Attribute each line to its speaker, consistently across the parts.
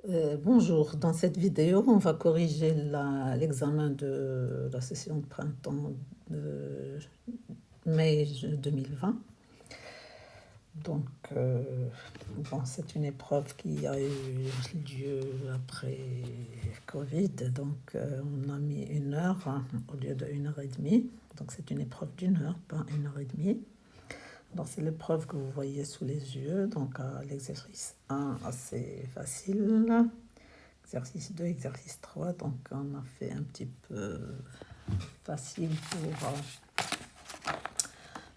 Speaker 1: Bonjour, dans cette vidéo, on va corriger l'examen de la session de printemps de mai 2020. Donc, bon, c'est une épreuve qui a eu lieu après Covid, donc on a mis 1 heure au lieu de 1 heure et demie. Donc c'est une épreuve d'1 heure, pas 1 heure et demie. Alors c'est l'épreuve que vous voyez sous les yeux, donc l'exercice 1 assez facile. Exercice 2, exercice 3, donc on a fait un petit peu facile pour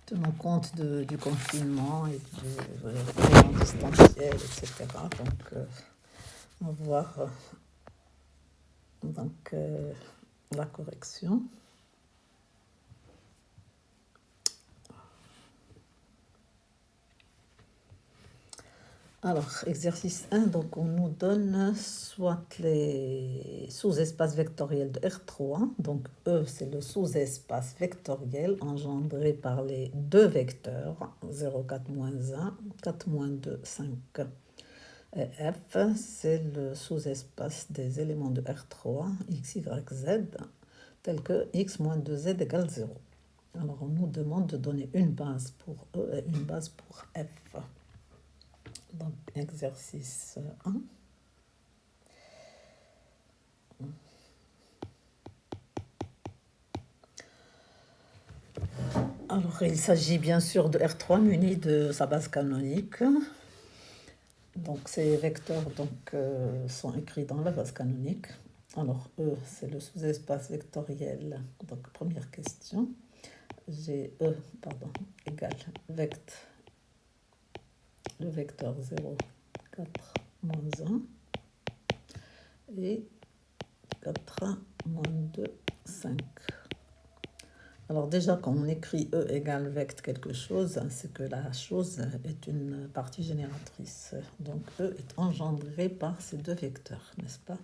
Speaker 1: tenir compte du confinement et du cours distanciel, etc. Donc on va voir la correction. Alors, exercice 1, donc on nous donne soit les sous-espaces vectoriels de R3, donc E c'est le sous-espace vectoriel engendré par les deux vecteurs, 0, 4, moins 1, 4, moins 2, 5. Et F c'est le sous-espace des éléments de R3, x, y, z, tel que x moins 2z égale 0. Alors on nous demande de donner une base pour E et une base pour F. Donc, exercice 1. Alors, il s'agit bien sûr de R3 muni de sa base canonique. Donc, ces vecteurs sont écrits dans la base canonique. Alors, E, c'est le sous-espace vectoriel. Donc, première question. J'ai E, égale le vecteur 0, 4, moins 1 et 4, moins 2, 5. Alors déjà, quand on écrit E égale vect quelque chose, c'est que la chose est une partie génératrice. Donc E est engendré par ces deux vecteurs, n'est-ce pas?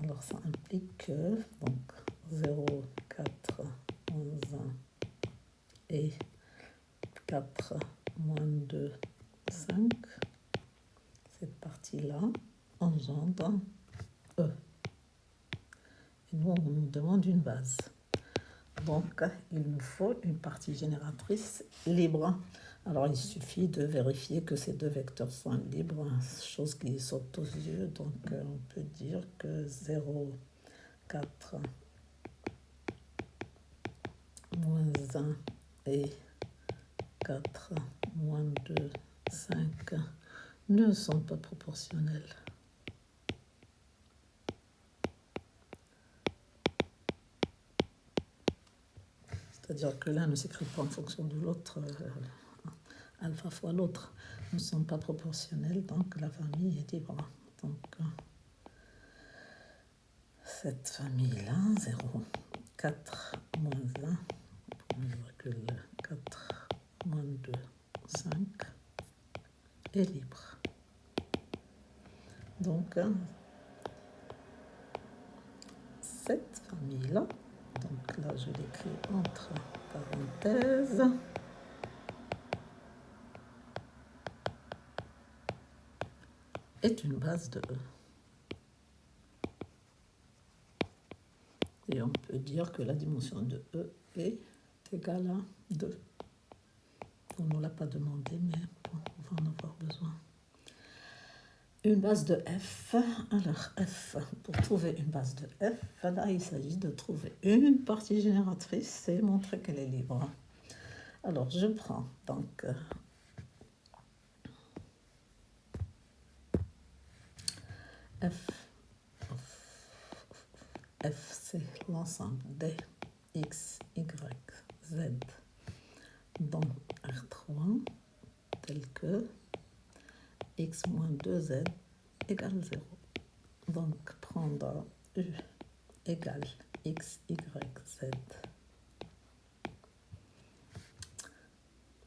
Speaker 1: Alors ça implique que 0, 4, moins 1 et 4, moins 2, 5, cette partie-là engendre E. Et nous, on nous demande une base. Donc, il nous faut une partie génératrice libre. Alors, il suffit de vérifier que ces deux vecteurs sont libres, chose qui saute aux yeux. Donc, on peut dire que 0, 4, moins 1 et 4, moins 2, 5 ne sont pas proportionnels. C'est-à-dire que l'un ne s'écrit pas en fonction de l'autre, alpha fois l'autre, ne sont pas proportionnels, donc la famille est libre. Donc, cette famille-là, 0, 4, moins 1, 4, moins 2, 5, est libre. Donc, cette famille-là, donc là je l'écris entre parenthèses, est une base de E. Et on peut dire que la dimension de E est égale à 2. On ne l'a pas demandé, mais bon, on va en avoir besoin. Une base de F. Alors, F, pour trouver une base de F, là, il s'agit de trouver une partie génératrice et montrer qu'elle est libre. Alors, je prends donc F. F, c'est l'ensemble des X, Y, Z dans R3, tel que X moins 2Z égale 0. Donc, prendre U égale X, Y, Z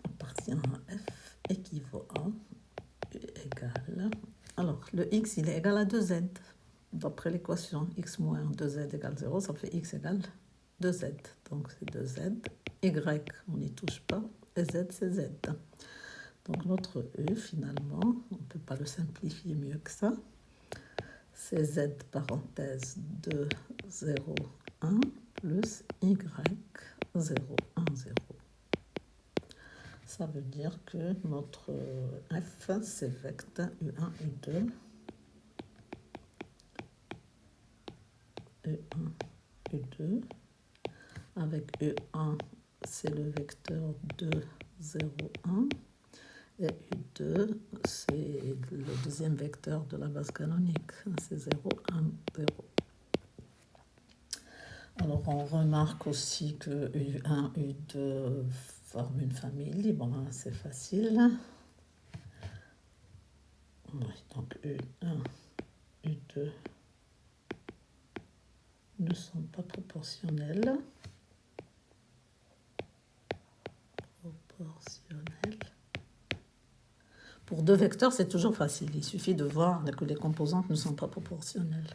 Speaker 1: appartient à F équivaut à U égale... Alors, le X, il est égal à 2Z. D'après l'équation X moins 2Z égale 0, ça fait X égale 2Z. Donc, c'est 2Z. Y, on n'y touche pas. Et Z, c'est Z. Donc, notre E, finalement, on ne peut pas le simplifier mieux que ça. c'est z parenthèse 2, 0, 1 plus y 0, 1, 0. Ça veut dire que notre f, c'est vecteur U1, U2, U1, U2, avec U1, c'est le vecteur 2, 0, 1, et U2, c'est le deuxième vecteur de la base canonique, c'est 0, 1, 0. Alors, on remarque aussi que U1, U2 forment une famille libre, hein, c'est facile. Oui, donc U1, U2 ne sont pas proportionnels. Pour deux vecteurs, c'est toujours facile. Il suffit de voir que les composantes ne sont pas proportionnelles.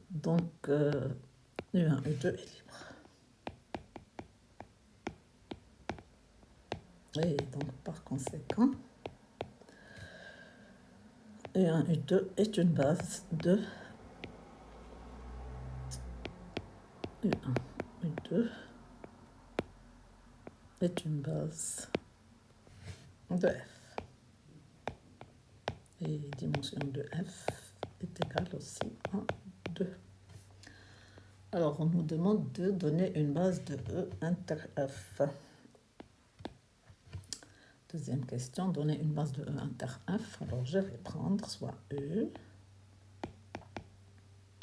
Speaker 1: Donc, U1, U2 est libre. Et donc, par conséquent, U1, U2 est une base de U1, U2 est une base de F. Et dimension de F est égale aussi à 2. Alors, on nous demande de donner une base de E inter F. Deuxième question, donner une base de E inter F. Alors, je vais prendre soit E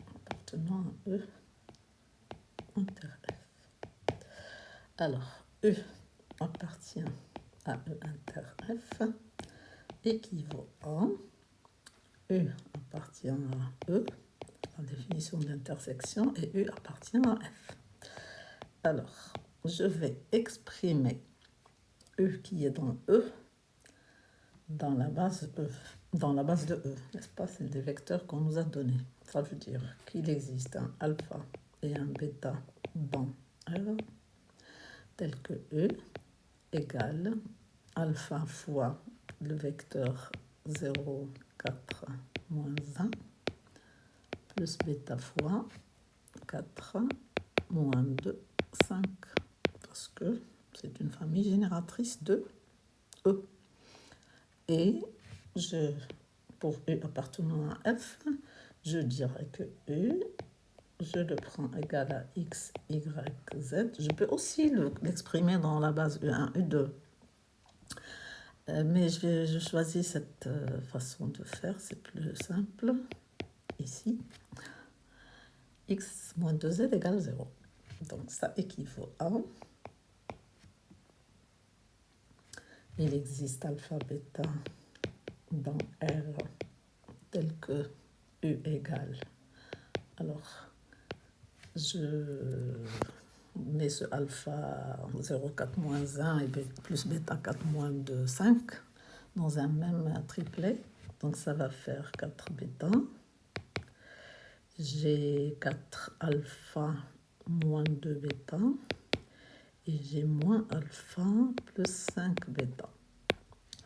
Speaker 1: appartenant à E inter F. Alors, E appartient à E inter F équivaut à U appartient à E, la définition d'intersection, et U appartient à F. Alors, je vais exprimer U qui est dans E dans la base E, dans la base de E, n'est-ce pas? C'est des vecteurs qu'on nous a donnés. Ça veut dire qu'il existe un alpha et un bêta dans R, tel que E égale alpha fois le vecteur 0, 4, moins 1, plus bêta fois 4, moins 2, 5. Parce que c'est une famille génératrice de E. Et pour U appartenant à F, je dirais que U, je le prends égal à X, Y, Z. Je peux aussi l'exprimer dans la base U1, U2. Mais je choisis cette façon de faire, c'est plus simple. Ici, X moins 2Z égale 0. Donc ça équivaut à... Il existe alpha, bêta dans R tel que U égale. Alors, je mets ce alpha 0, 4, moins 1 et plus bêta 4, moins 2, 5 dans un même triplet. Donc, ça va faire 4 bêta. J'ai 4 alpha moins 2 bêta. Et j'ai moins alpha plus 5 bêta.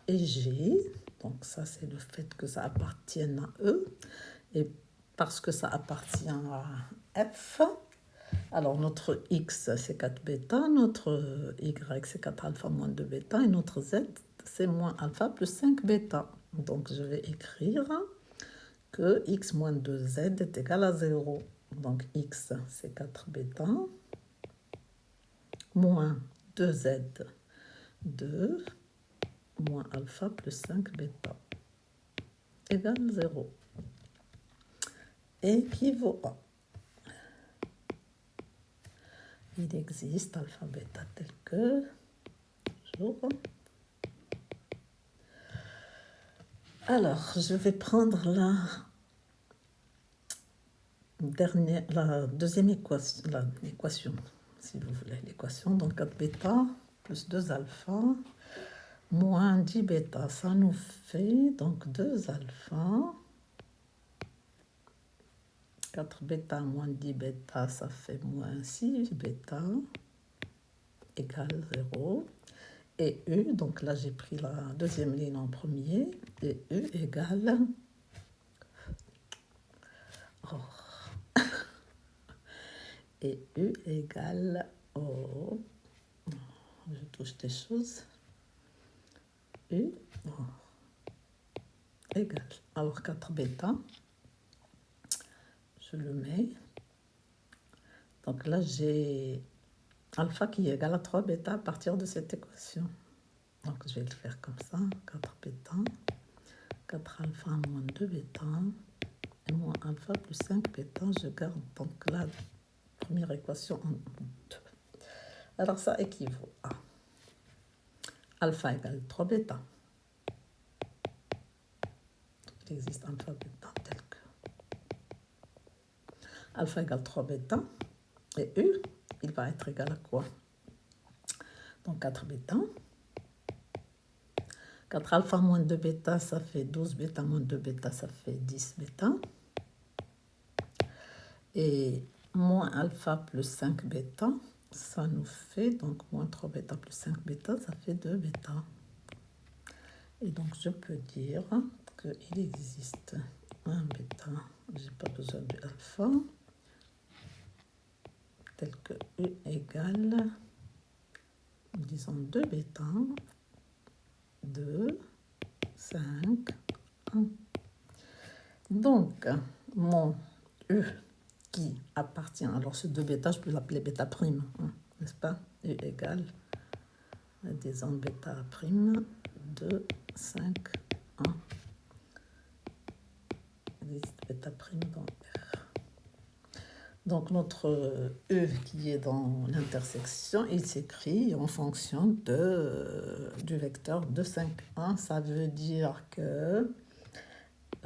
Speaker 1: Et j'ai, donc ça c'est le fait que ça appartienne à E, et parce que ça appartient à F, alors notre X c'est 4 bêta, notre Y c'est 4 alpha moins 2 bêta, et notre Z c'est moins alpha plus 5 bêta. Donc je vais écrire que X moins 2Z est égal à 0. Donc X c'est 4 bêta, moins 2Z, 2, moins alpha plus 5 bêta, égale 0. Équivaut à. Il existe alpha, bêta tel que. Toujours. Alors, je vais prendre la deuxième l'équation, si vous voulez, l'équation. Donc 4 bêta plus 2 alpha moins 10 bêta. Ça nous fait donc 2 alpha. 4 bêta moins 10 bêta, ça fait moins 6 bêta égale 0. Et U, donc là j'ai pris la deuxième ligne en premier, et U égale or. Et U égale O. Je touche des choses. U égale. Alors 4 bêta. Je le mets. Donc là, j'ai alpha qui est égal à 3 bêta à partir de cette équation. Donc je vais le faire comme ça. 4 bêta. 4 alpha moins 2 bêta. Et moins alpha plus 5 bêta. Je garde donc la première équation en 2. Alors ça équivaut à alpha égale 3 bêta. Il existe alpha bêta tel que alpha égale 3 bêta. Et U, il va être égal à quoi? Donc 4 bêta. 4 alpha moins 2 bêta, ça fait 12 bêta moins 2 bêta, ça fait 10 bêta. Et moins alpha plus 5 bêta, ça nous fait donc moins 3 bêta plus 5 bêta, ça fait 2 bêta. Et donc je peux dire qu'il existe un bêta, j'ai pas besoin de alpha, tel que U égale, disons 2 bêta, 2, 5, 1. Donc, mon U qui appartient, alors ce 2 bêta, je peux l'appeler bêta prime, hein, n'est-ce pas? U égale, disons bêta prime, 2, 5, 1. Il existe bêta prime dans R. Donc notre E qui est dans l'intersection, il s'écrit en fonction du vecteur 2, 5, 1. Ça veut dire que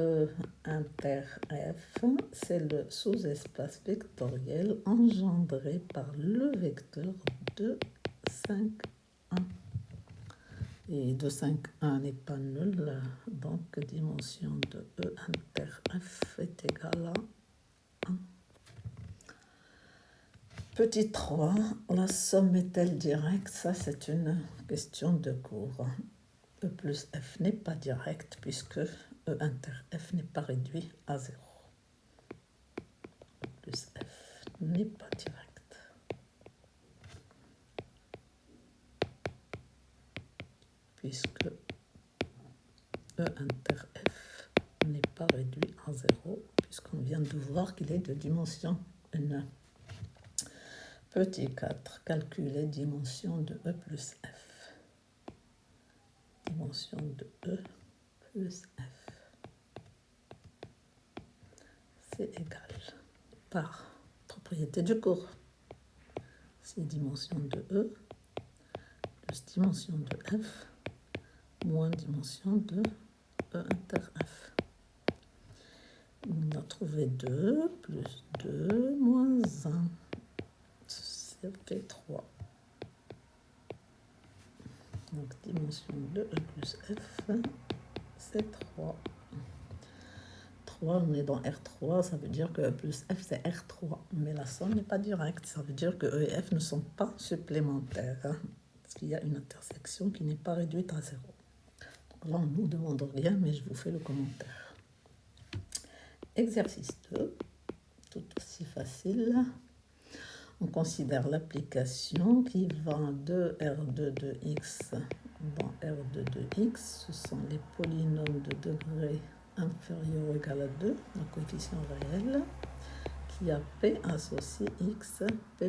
Speaker 1: E inter F, c'est le sous-espace vectoriel engendré par le vecteur 2, 5, 1. Et 2, 5, 1 n'est pas nul, donc dimension de E inter F est égale à 1. Petit 3, la somme est-elle directe? Ça, c'est une question de cours. E plus F n'est pas direct puisque E inter F n'est pas réduit à 0. E plus F n'est pas direct. Puisque E inter F n'est pas réduit à 0, puisqu'on vient de voir qu'il est de dimension 1. Petit 4, calculer dimension de E plus F. Dimension de E plus F. C'est égal par propriété du cours. C'est dimension de E plus dimension de F moins dimension de E inter F. On a trouvé 2 plus 2 moins 1. Ça fait 3. Donc dimension de E plus F, c'est 3. 3, on est dans R3, ça veut dire que E plus F, c'est R3. Mais la somme n'est pas directe, ça veut dire que E et F ne sont pas supplémentaires. Parce qu'il y a une intersection qui n'est pas réduite à 0. Donc là, on ne nous demande rien, mais je vous fais le commentaire. Exercice 2, tout aussi facile. On considère l'application qui va de R2 de x dans R2 de x. Ce sont les polynômes de degré inférieur ou égal à 2, le coefficient réel, qui a P associé x, P'.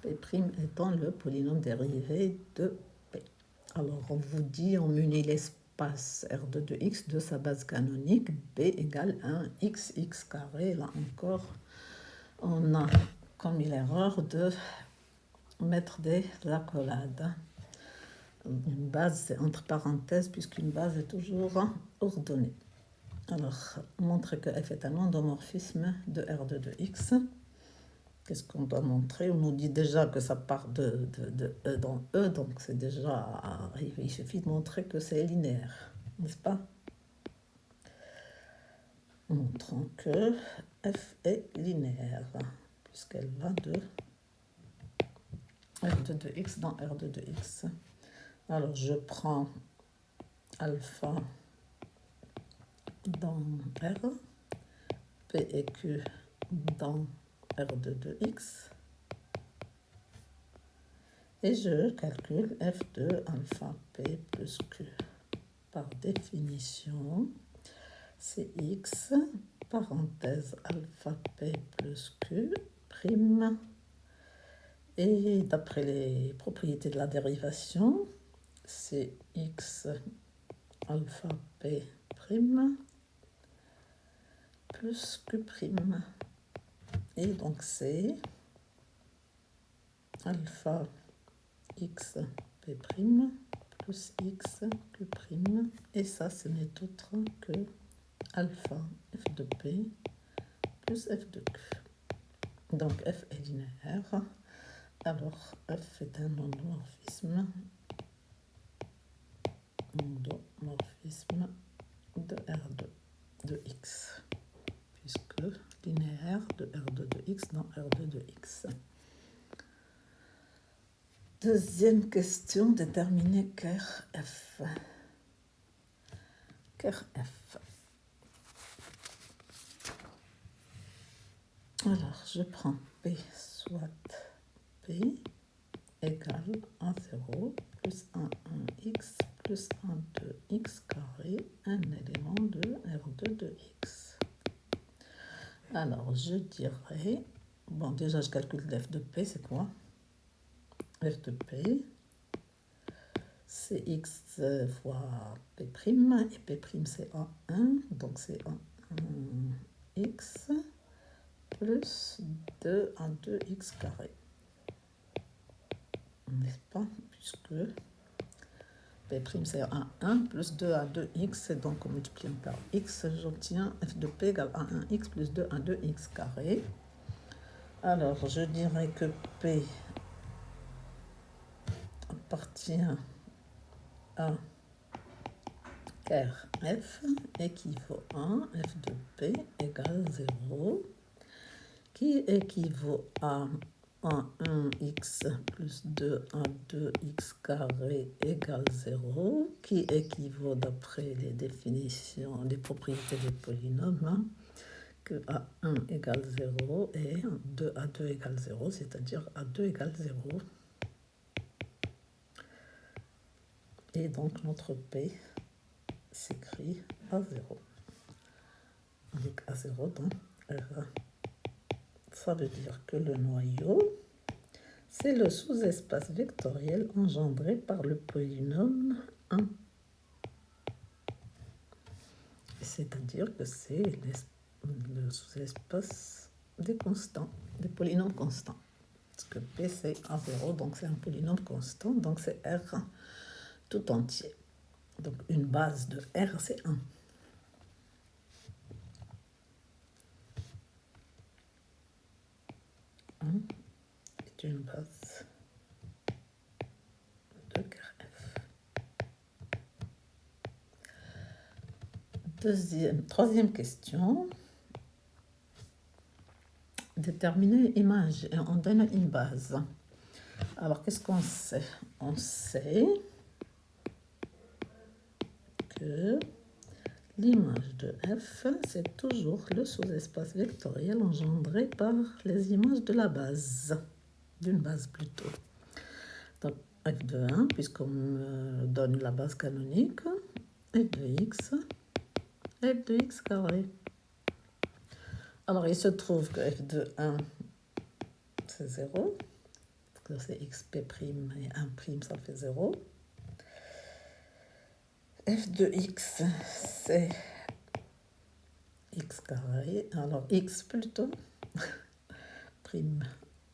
Speaker 1: P' étant le polynôme dérivé de P. Alors on vous dit, on munit l'espace R2 de x de sa base canonique, B égale 1 x carré. Là encore, on a commis l'erreur de mettre des accolades. Une base, c'est entre parenthèses, puisqu'une base est toujours ordonnée. Alors, montrer que f est un endomorphisme de R2 de x. Qu'est-ce qu'on doit montrer? On nous dit déjà que ça part de E dans E, donc c'est déjà... Il suffit de montrer que c'est linéaire, n'est-ce pas? Montrons que f est linéaire, puisqu'elle va de R2 de x dans R2 de x. Alors, je prends alpha dans R, P et Q dans R2 de X. Et je calcule f de alpha P plus Q. Par définition, c'est X, parenthèse alpha P plus Q, prime. Et d'après les propriétés de la dérivation, c'est X alpha P prime plus Q prime. Et donc c'est alpha X P prime plus X Q prime. Et ça, ce n'est autre que alpha F de P plus F de Q. Donc F est linéaire. Alors F est un endomorphisme de R2 de X, puisque linéaire de R2 de X dans R2 de X. Deuxième question, déterminer ker F. Ker F. Alors, je prends P soit P égale 1, 0 plus 1, 1x plus 1, 2x carré, un élément de R2 de X. Alors, je dirais... Bon, déjà, je calcule f de P, c'est quoi? F de P, c'est x fois P', et P' c'est A1, donc c'est A1x plus 2 à 2x carré. N'est-ce pas? Puisque P' c'est A1 plus 2 à 2x, et donc en multipliant par x, j'obtiens f de P égale A1x plus 2 à 2x carré. Alors, je dirais que P appartient à ker F équivaut à f de P égale 0, qui équivaut à 1x plus 2 à 2x carré égale 0, qui équivaut d'après les définitions des propriétés des polynômes, que A1 égale 0 et 2 à 2 égale 0, c'est-à-dire A2 égale 0. Et donc notre P s'écrit A0. Avec A0 dans R1. Ça veut dire que le noyau, c'est le sous-espace vectoriel engendré par le polynôme 1. C'est-à-dire que c'est le sous-espace des constants, des polynômes constants. Parce que P c'est A0, donc c'est un polynôme constant, donc c'est R tout entier. Donc une base de R c'est 1. Est une base de ker F. Troisième question. Déterminer une image et on donne une base. Alors, qu'est-ce qu'on sait? On sait que l'image de F, c'est toujours le sous-espace vectoriel engendré par les images de la base, d'une base plutôt. Donc, f de 1, puisqu'on me donne la base canonique, f de x carré. Alors, il se trouve que f de 1, c'est 0, parce que c'est xp' et 1', ça fait 0. F de x, c'est x carré, alors x plutôt, prime,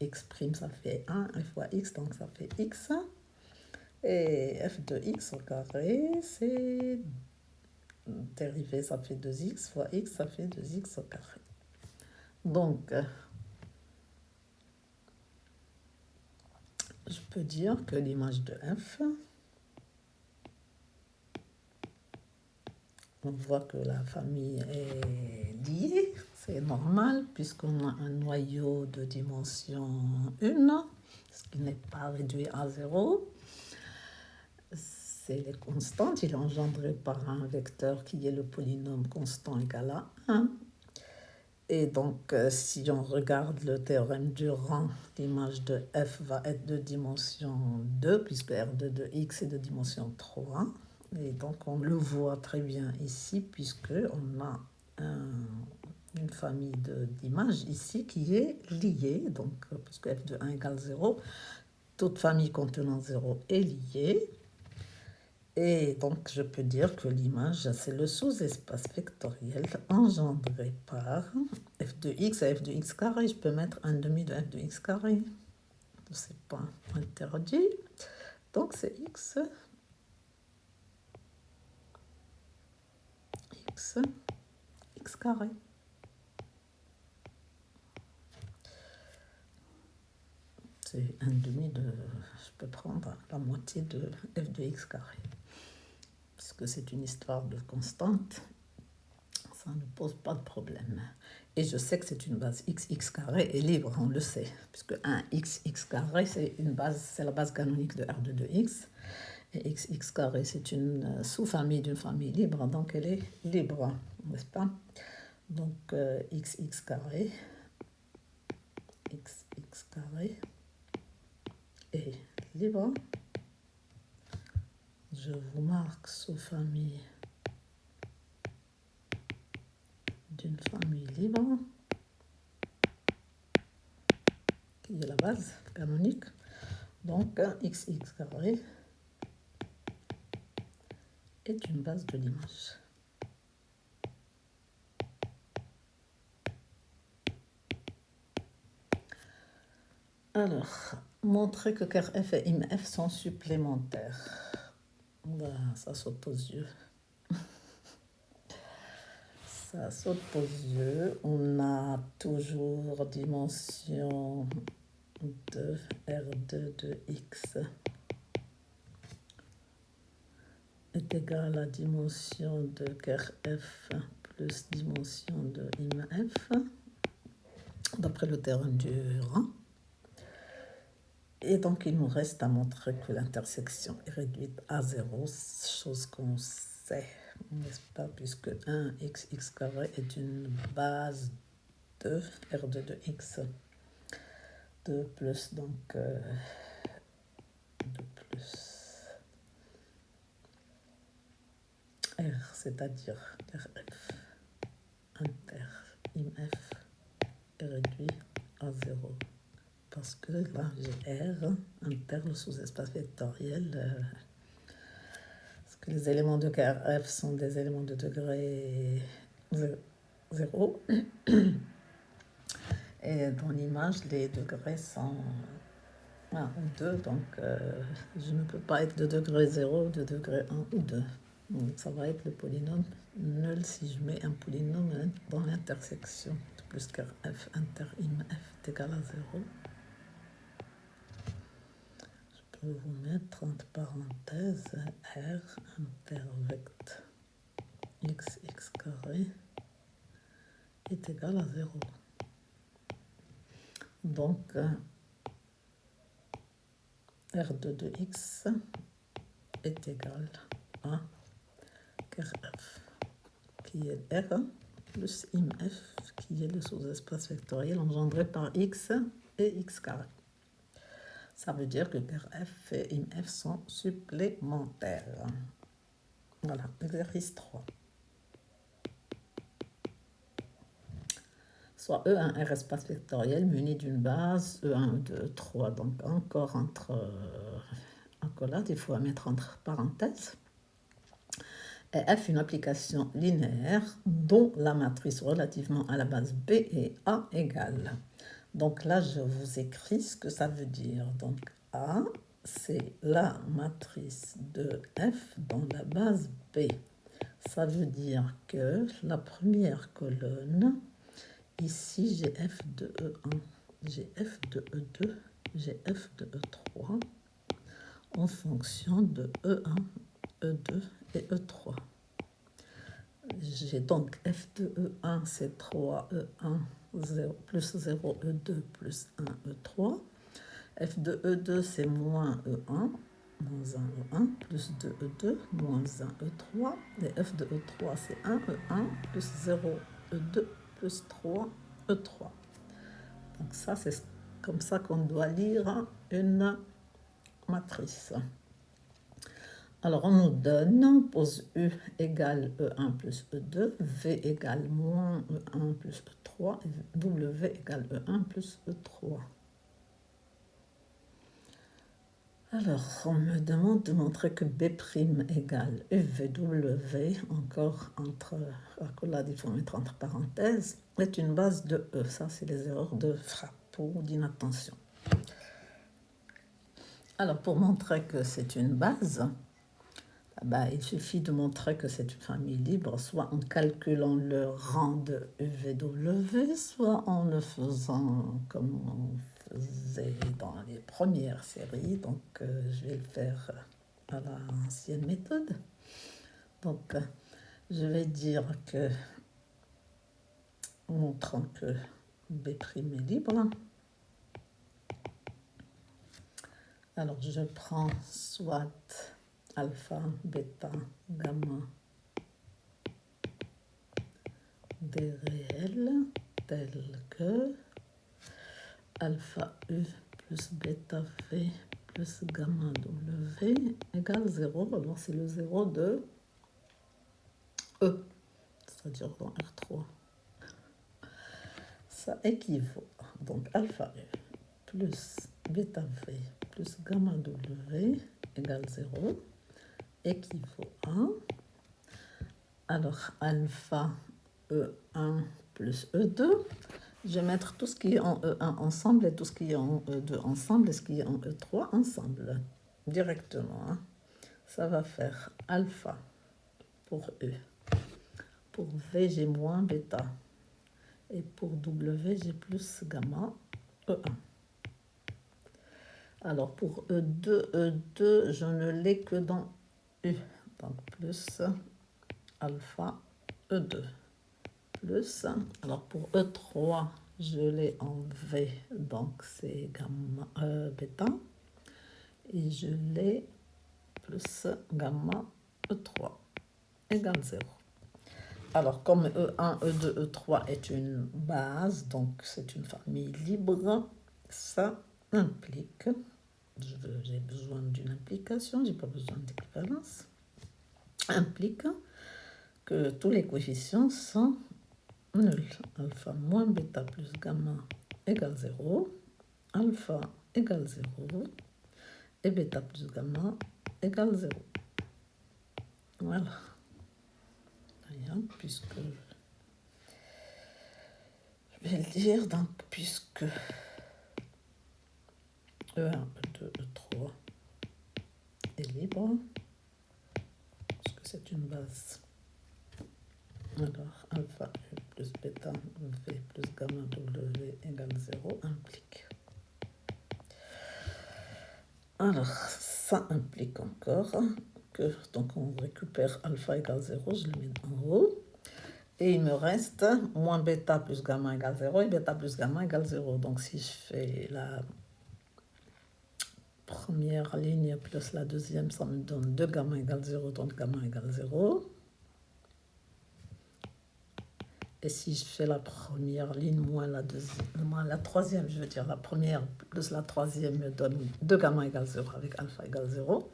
Speaker 1: x prime, ça fait 1, fois x, donc ça fait x. Et f de x au carré, c'est dérivé, ça fait 2x, fois x, ça fait 2x au carré. Donc, je peux dire que l'image de f, on voit que la famille est liée, c'est normal, puisqu'on a un noyau de dimension 1, ce qui n'est pas réduit à 0. C'est les constantes, il est engendré par un vecteur qui est le polynôme constant égal à 1. Et donc, si on regarde le théorème du rang, l'image de f va être de dimension 2, puisque R de x est de dimension 3. Et donc, on le voit très bien ici, puisqu'on a une famille d'images ici qui est liée. Donc, puisque f de 1 égale 0, toute famille contenant 0 est liée. Et donc, je peux dire que l'image, c'est le sous-espace vectoriel engendré par f de x à f de x carré. Je peux mettre un demi de f de x carré. C'est pas interdit. Donc, c'est x carré. C'est un demi de... Je peux prendre la moitié de f de x carré. Puisque c'est une histoire de constante, ça ne pose pas de problème. Et je sais que c'est une base x carré est libre, on le sait, puisque 1x carré, c'est la base canonique de R de 2x. Et x carré, c'est une sous-famille d'une famille libre, donc elle est libre, n'est-ce pas? Donc x carré est libre. Je vous marque sous-famille d'une famille libre, qui est la base canonique. Donc, x carré est une base de l'image. Alors, montrer que ker f et im f sont supplémentaires. Voilà, ça saute aux yeux. Ça saute aux yeux. On a toujours dimension de R2 de x est égal à dimension de ker f plus dimension de im f, d'après le théorème du rang. Et donc, il nous reste à montrer que l'intersection est réduite à 0, chose qu'on sait, n'est-ce pas, puisque 1x carré est une base de R2 de x. 2 plus, donc, 2 plus R, c'est-à-dire RF inter IMF est réduit à 0. Parce que là, j'ai R, inter le sous-espace vectoriel. Parce que les éléments de KRF sont des éléments de degré 0. Et dans l'image, les degrés sont 1 ou 2. Donc, je ne peux pas être de degré 0, de degré 1 ou 2. Donc, ça va être le polynôme nul si je mets un polynôme dans l'intersection. Plus KRF inter IMF est égal à 0. Je peux vous mettre entre parenthèses R intervect x carré est égal à 0. Donc, R2 de x est égal à KRF, qui est R plus IMF, qui est le sous-espace vectoriel engendré par x et x carré. Ça veut dire que KRF et IMF sont supplémentaires. Voilà, exercice 3. Soit E1 R espace vectoriel muni d'une base E1, 2, 3. Donc encore entre accolades, il faut mettre entre parenthèses. Et F une application linéaire dont la matrice relativement à la base B et A égale. Donc là, je vous écris ce que ça veut dire. Donc A, c'est la matrice de F dans la base B. Ça veut dire que la première colonne, ici, j'ai F de E1, j'ai F de E2, j'ai F de E3 en fonction de E1, E2 et E3. J'ai donc F de E1, c'est 3E1 0, plus 0E2 plus 1E3. F de E2, c'est moins E1, moins 1E1, plus 2E2, moins 1E3. Et F de E3, c'est 1E1 plus 0E2 plus 3, E3. Donc ça, c'est comme ça qu'on doit lire une matrice. Alors, on nous donne, pose U égale E1 plus E2, V égale moins E1 plus E3, et W égale E1 plus E3. Alors, on me demande de montrer que B' égale UVW, encore entre accolade, il faut mettre entre parenthèses, est une base de E. Ça, c'est les erreurs de frappe ou d'inattention. Alors, pour montrer que c'est une base, il suffit de montrer que c'est une famille libre, soit en calculant le rang de UVW, soit en le faisant comme on faisait dans les premières séries. Donc, je vais le faire à l'ancienne méthode. Donc, je vais dire que, montrant que B' est libre, alors je prends soit alpha, bêta, gamma des réels tels que alpha U plus bêta V plus gamma W égale 0. Alors c'est le 0 de E, c'est-à-dire dans R3. Ça équivaut, donc alpha U plus bêta V plus gamma W égale 0 équivaut à, alors alpha E1 plus E2, je vais mettre tout ce qui est en E1 ensemble et tout ce qui est en E2 ensemble et ce qui est en E3 ensemble, directement. Ça va faire alpha pour E. Pour V, j'ai moins bêta. Et pour W, j'ai plus gamma E1. Alors pour E2, je ne l'ai que dans U. Donc plus alpha E2. Plus, alors pour E3, je l'ai en V, donc c'est gamma bêta. Et je l'ai plus gamma E3 égale 0. Alors, comme E1, E2, E3 est une base, donc c'est une famille libre, ça implique, j'ai besoin d'une implication, j'ai pas besoin d'équivalence, implique que tous les coefficients sont nuls. Alpha moins bêta plus gamma égale 0, alpha égale 0, et bêta plus gamma égale 0. Voilà. Puisque je vais le dire, donc puisque E1, E2, E3 est libre, parce que c'est une base. Alors, alpha U plus bêta V plus gamma W égale 0 implique. Alors, ça implique encore que, donc on récupère alpha égale 0, je le mets en haut. Et il me reste moins bêta plus gamma égale 0 et bêta plus gamma égale 0. Donc si je fais la première ligne plus la deuxième, ça me donne 2 gamma égale 0, donc gamma égale 0. Et si je fais la première ligne moins la deuxième, moins la troisième, je veux dire la première plus la troisième me donne 2 gamma égale 0 avec alpha égale 0.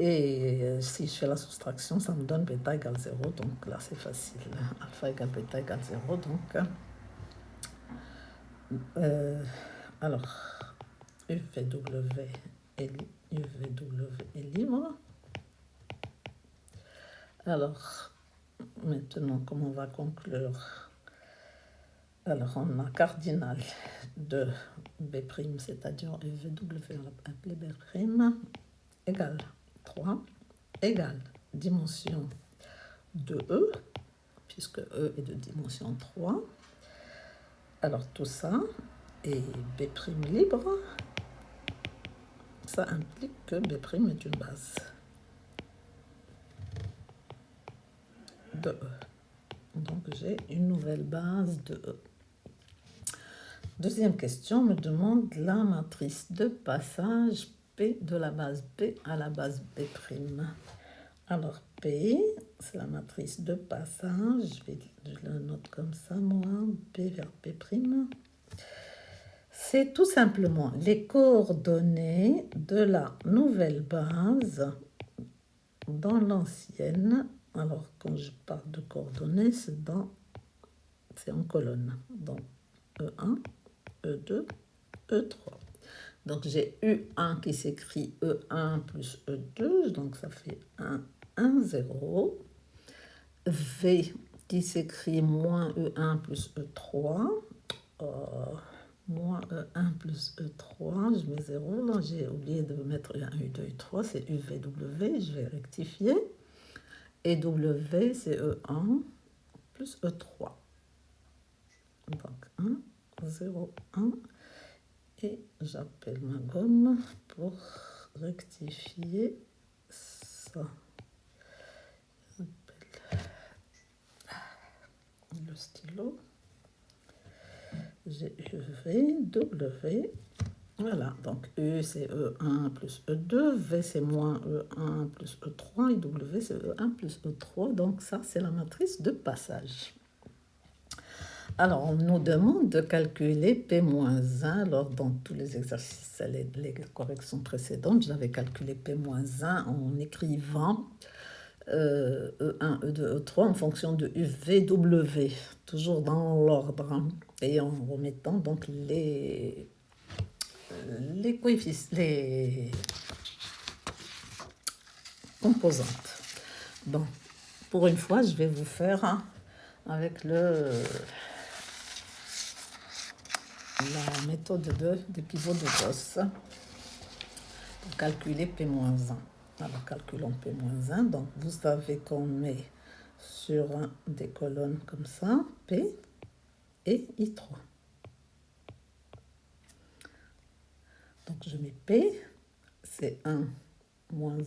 Speaker 1: Et si je fais la soustraction, ça me donne bêta égale 0. Donc là, c'est facile. Alpha égale bêta égale 0. Donc, alors, UVW est libre. Alors, maintenant, comment on va conclure? Alors, on a cardinal de B', c'est-à-dire UVW, on l'a appelé B', égale 3, égale dimension de E, puisque E est de dimension 3. Alors, tout ça, et B' libre, ça implique que B' est une base de E. Donc, j'ai une nouvelle base de E. Deuxième question me demande la matrice de passage P de la base P à la base B'. Alors, P, c'est la matrice de passage. Je le note comme ça, moi, P vers P'. C'est tout simplement les coordonnées de la nouvelle base dans l'ancienne. Alors, quand je parle de coordonnées, c'est en colonne. Donc, E1, E2, E3. Donc, j'ai U1 qui s'écrit E1 plus E2, donc ça fait 1, 1, 0. V qui s'écrit moins E1 plus E3. Moins E1 plus E3, je mets 0. Là, j'ai oublié de mettre U1, U2, U3, c'est UVW, je vais rectifier. Et W, c'est E1 plus E3. Donc 1, 0, 1. Et j'appelle ma gomme pour rectifier ça. J'appelle le stylo. J'ai UV, W. Voilà, donc U c'est E1 plus E2, V c'est moins E1 plus E3 et W c'est E1 plus E3. Donc ça, c'est la matrice de passage. Alors, on nous demande de calculer P-1. Alors, dans tous les exercices, les corrections précédentes, j'avais calculé P-1 en écrivant E1, E2, E3 en fonction de UVW, toujours dans l'ordre, hein, et en remettant donc les coefficients, les composantes. Bon, pour une fois, je vais vous faire avec la méthode des pivots de Gauss pour calculer P-1. Alors, calculons P-1. Donc, vous savez qu'on met sur des colonnes comme ça, P et I3. Donc, je mets P, c'est 1, moins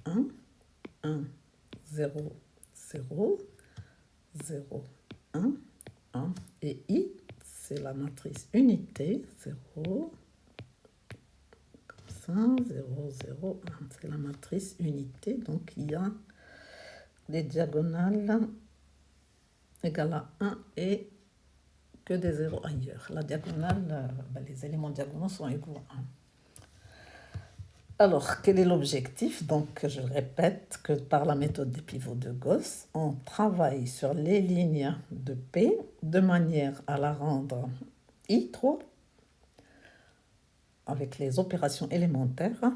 Speaker 1: 1, 1, 1, 0, 0, 0, 1, 1. Et I, c'est la matrice unité, 0, comme ça, 0, 0, 1. C'est la matrice unité, donc il y a des diagonales égales à 1 et que des zéros ailleurs. La diagonale, les éléments diagonaux sont égaux à 1. Alors, quel est l'objectif? Donc, je répète que par la méthode des pivots de Gauss, on travaille sur les lignes de P de manière à la rendre I3 avec les opérations élémentaires.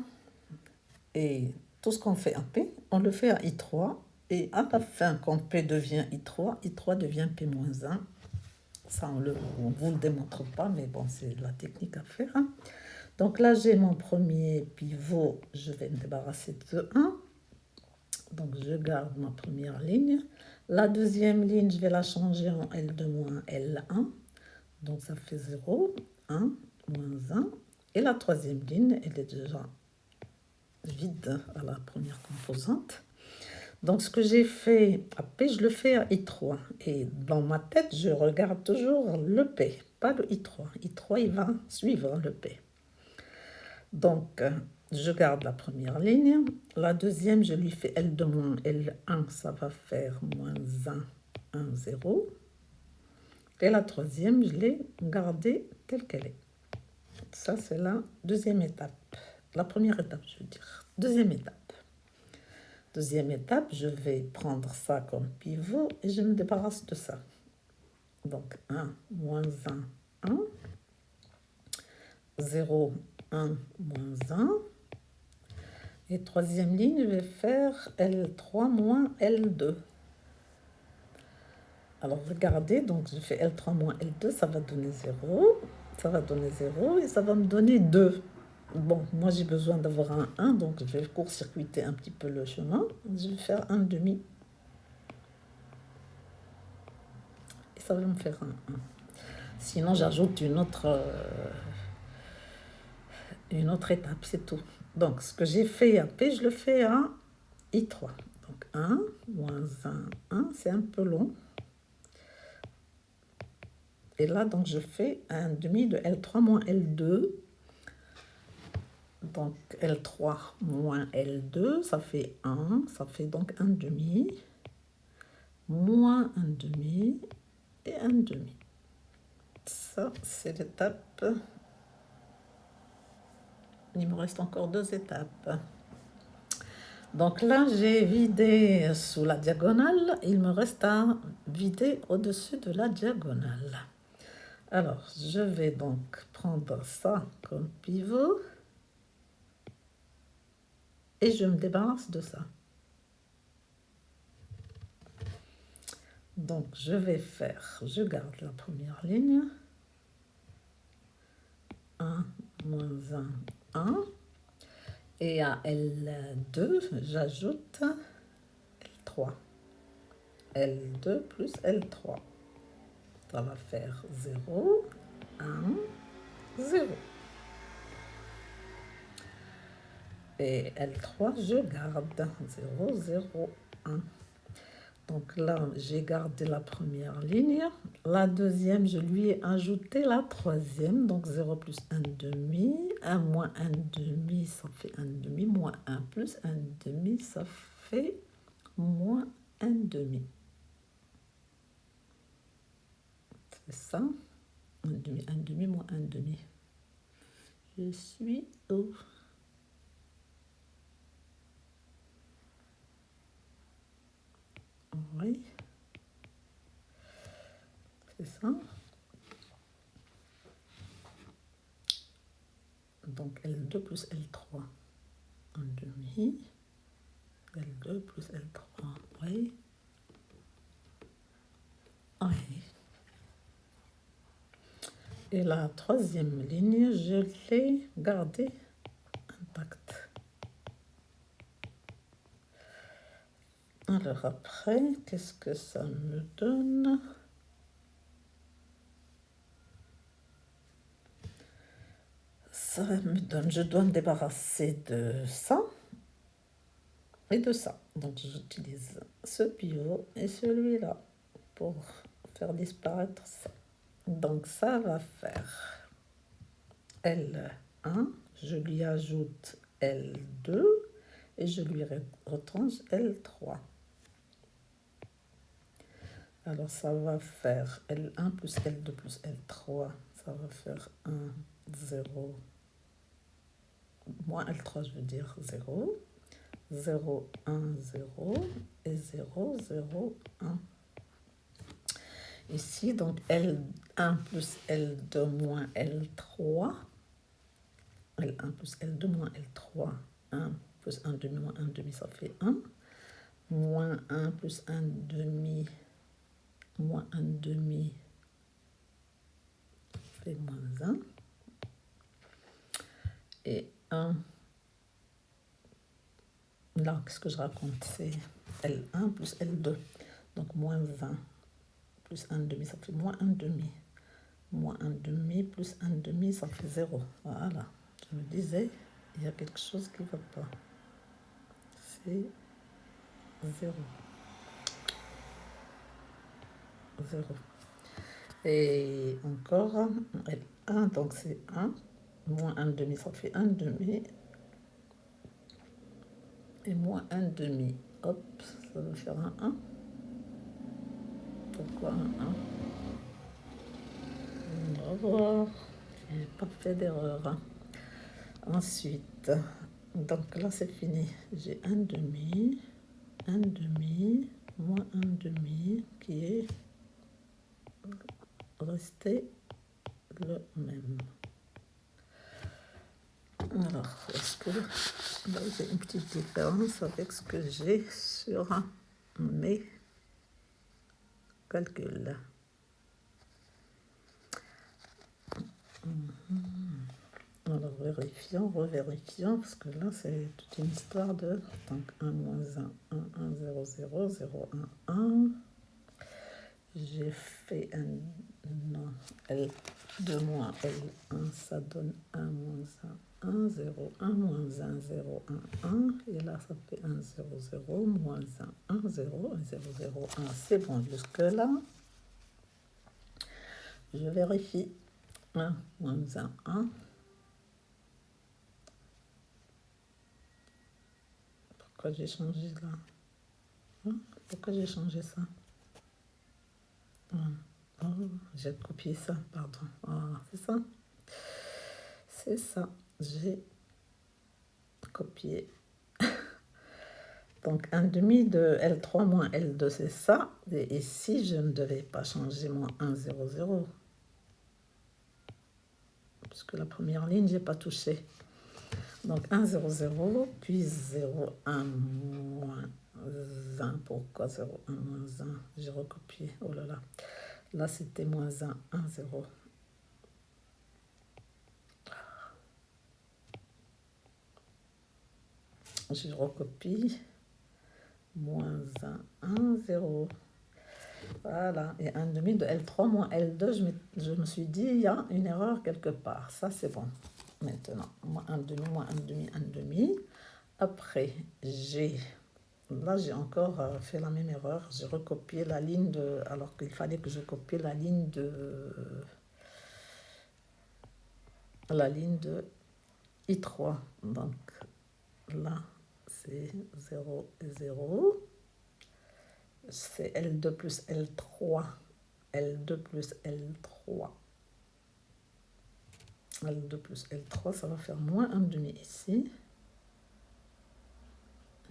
Speaker 1: Et tout ce qu'on fait à P, on le fait à I3. Et à la fin, quand P devient I3, I3 devient P-1. Ça, on ne vous le démontre pas, mais bon, c'est la technique à faire. Donc là, j'ai mon premier pivot, je vais me débarrasser de 1. Donc je garde ma première ligne. La deuxième ligne, je vais la changer en L2 moins L1. Donc ça fait 0, 1, moins 1. Et la troisième ligne, elle est déjà vide à la première composante. Donc ce que j'ai fait à P, je le fais à I3. Et dans ma tête, je regarde toujours le P, pas le I3. I3, il va suivre le P. Donc, je garde la première ligne. La deuxième, je lui fais L2 moins L1, ça va faire moins 1, 1, 0. Et la troisième, je l'ai gardée telle qu'elle est. Ça, c'est la deuxième étape. La première étape, je veux dire. Deuxième étape. Deuxième étape, je vais prendre ça comme pivot et je me débarrasse de ça. Donc, 1, moins 1, 1. 0, 1, moins 1. Et troisième ligne, je vais faire L3 moins L2. Alors, regardez, donc je fais L3 moins L2, ça va donner 0. Ça va donner 0 et ça va me donner 2. Bon, moi j'ai besoin d'avoir un 1, donc je vais court-circuiter un petit peu le chemin. Je vais faire un demi. Et ça va me faire un 1. Sinon, j'ajoute une autre étape, c'est tout. Donc, ce que j'ai fait à P, je le fais à I3. Donc, 1, moins 1, 1, c'est un peu long. Et là, donc, je fais un demi de L3 moins L2. Donc, L3 moins L2, ça fait 1. Ça fait donc 1 demi. Moins 1 demi et 1 demi. Ça, c'est l'étape. Il me reste encore 2 étapes. Donc là, j'ai vidé sous la diagonale. Il me reste à vider au-dessus de la diagonale. Alors, je vais donc prendre ça comme pivot. Et je me débarrasse de ça. Donc, je vais faire, je garde la première ligne. 1, moins 1, 1. Et à L2, j'ajoute L3. L2 plus L3. Ça va faire 0, 1, 0. Et L3, je garde 0, 0, 1. Donc là, j'ai gardé la première ligne. La deuxième, je lui ai ajouté la troisième. Donc 0 plus 1 demi. 1 moins 1 demi, ça fait 1 demi. Moins 1 plus 1 demi, ça fait moins 1 demi. C'est ça. 1 demi, moins 1 demi. Je suis où? Oui. C'est ça. Donc L2 plus L3. 1 demi. L2 plus L3. Oui. Oui. Et la troisième ligne, je l'ai gardée intacte. Alors après, qu'est-ce que ça me donne? Ça me donne, je dois me débarrasser de ça et de ça. Donc j'utilise ce pivot et celui-là pour faire disparaître ça. Donc ça va faire L1, je lui ajoute L2 et je lui retranche L3. Alors ça va faire L1 plus L2 plus L3, ça va faire 1, 0, moins L3 je veux dire 0, 0, 1, 0 et 0, 0, 1. Ici, donc L1 plus L2 moins L3, L1 plus L2 moins L3, 1 plus 1 demi moins 1 demi, ça fait 1, moins 1 plus 1 demi moins 1 demi, fait moins 1, et 1, là, qu'est-ce que je raconte? C'est L1 plus L2, donc moins 20 plus 1 demi, ça fait moins 1 demi. Moins 1 demi plus 1 demi, ça fait 0. Voilà. Je me disais, il y a quelque chose qui ne va pas. C'est 0. 0. Et encore, L1, donc c'est 1. Moins 1 demi, ça fait 1 demi. Et moins 1 demi. Hop, ça va faire un 1. Pourquoi un 1? On va voir. Je n'ai pas fait d'erreur. Ensuite, donc là c'est fini. J'ai 1 demi, 1 demi, moins 1 demi qui est resté le même. Alors, est-ce que là j'ai une petite différence avec ce que j'ai sur mes calculs? Alors, vérifions, revérifions, parce que là, c'est toute une histoire de... Donc, 1 moins 1, 1, 1, 0, 0, 0, 1, 1. J'ai fait un... Non, L2 moins L1, ça donne 1 moins 1, 1, 0, 1, moins 1, 0, 1, 1. Et là, ça fait 1, 0, 0, moins 1, 1, 0, 1, 0, 0, 1. C'est bon jusque-là. Je vérifie. 1, moins 1, 1. Pourquoi j'ai changé là? Hein? Pourquoi j'ai changé ça? Oh, j'ai copié ça, pardon. Ah, c'est ça? C'est ça. J'ai copié. Donc, 1 demi de L3 moins L2, c'est ça. Et ici, je ne devais pas changer mon 1, 0, 0. Puisque la première ligne, je n'ai pas touché. Donc, 1, 0, 0, puis 0, 1, moins 1. Pourquoi 0, 1, moins 1? J'ai recopié. Oh là là. Là, c'était moins 1, 1, 0. Je recopie. Moins 1, 1, 0. Voilà. Et 1 demi de L3 moins L2, je me suis dit, il y a une erreur quelque part. Ça, c'est bon. Maintenant, moins 1 demi, moins 1 demi, 1 demi. Après, là, j'ai encore fait la même erreur. J'ai recopié la ligne de... Alors qu'il fallait que je copie la ligne de... I3. Donc, là, c'est 0 et 0. C'est L2 plus L3. L2 plus L3. L2 plus L3, ça va faire moins 1 demi ici.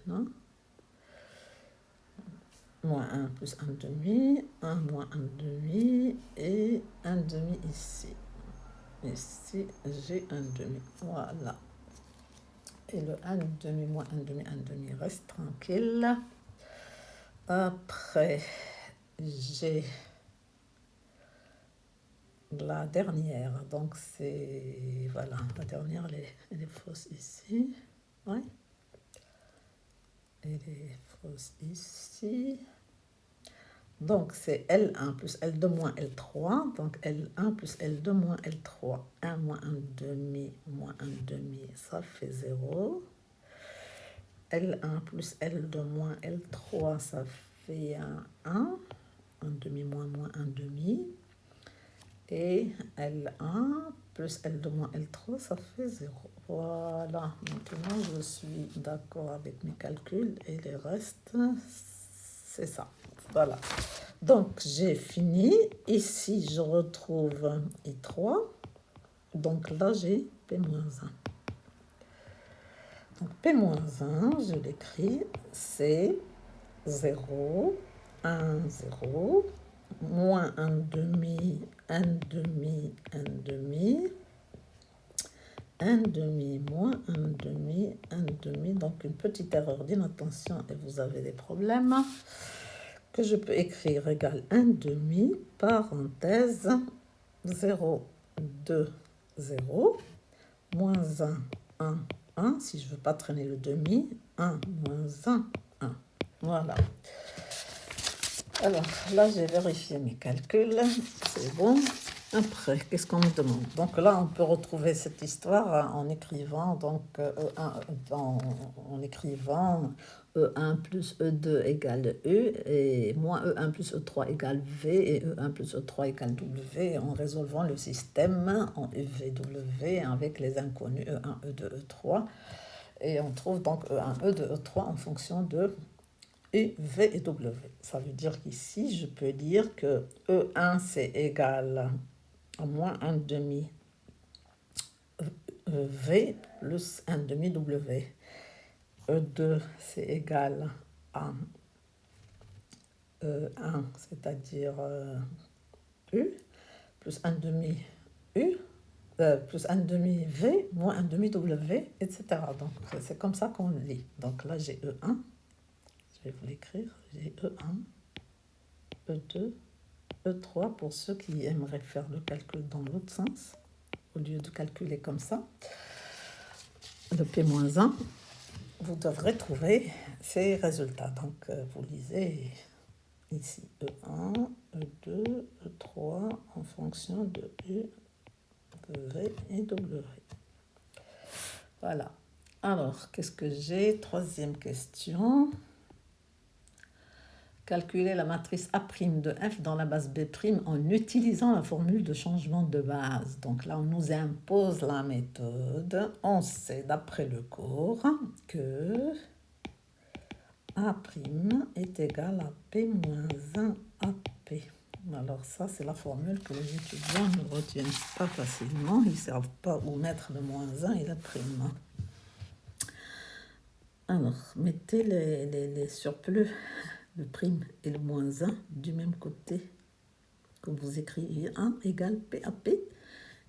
Speaker 1: Non? Moins 1 plus 1 demi, 1 moins 1 demi et 1 demi ici. Ici, j'ai 1 demi. Voilà. Et le 1 demi moins 1 demi reste tranquille. Après, j'ai la dernière. Donc, c'est... Voilà, la dernière, elle est fausse ici. Oui. Elle est fausse ici. Donc, c'est L1 plus L2 moins L3. Donc, L1 plus L2 moins L3. 1 moins 1 demi moins 1 demi, ça fait 0. L1 plus L2 moins L3, ça fait 1. 1 demi moins 1 demi. Et L1 plus L2 moins L3, ça fait 0. Voilà, maintenant je suis d'accord avec mes calculs et les restes, c'est ça. Voilà. Donc j'ai fini. Ici, je retrouve I3. Donc là, j'ai P-1. Donc P-1, je l'écris, c'est 0, 1, 0, moins 1 demi, 1 demi, 1 demi, 1 demi, moins 1 demi, 1 demi. Donc une petite erreur d'inattention et vous avez des problèmes. Que je peux écrire égale 1 demi, parenthèse, 0, 2, 0, moins 1, 1, 1, si je ne veux pas traîner le demi, 1, moins 1, 1. Voilà. Alors, là, j'ai vérifié mes calculs, c'est bon. Après, qu'est-ce qu'on me demande? Donc là, on peut retrouver cette histoire en écrivant, donc, en écrivant E1 plus E2 égale U, et moins E1 plus E3 égale V, et E1 plus E3 égale W, en résolvant le système en EVW avec les inconnus E1, E2, E3. Et on trouve donc E1, E2, E3 en fonction de U, V et W. Ça veut dire qu'ici, je peux dire que E1, c'est égal à moins 1 demi V plus 1 demi W. E2, c'est égal à E1, c'est-à-dire U, plus 1 demi U, plus 1 demi V, moins 1 demi W, etc. Donc, c'est comme ça qu'on lit. Donc là, j'ai E1. Je vais vous l'écrire. J'ai E1, E2, E3 pour ceux qui aimeraient faire le calcul dans l'autre sens, au lieu de calculer comme ça. Le P-1, vous devrez trouver ces résultats. Donc, vous lisez ici E1, E2, E3 en fonction de U, V et W. Voilà. Alors, qu'est-ce que j'ai? Troisième question. Calculer la matrice A' de F dans la base B' en utilisant la formule de changement de base. Donc là, on nous impose la méthode. On sait d'après le cours que A' est égal à P moins 1 AP. Alors ça, c'est la formule que les étudiants ne retiennent pas facilement. Ils ne savent pas où mettre le moins 1 et la prime. Alors, mettez les surplus, le prime et le moins 1 du même côté. Comme vous écrivez 1 égale PAP.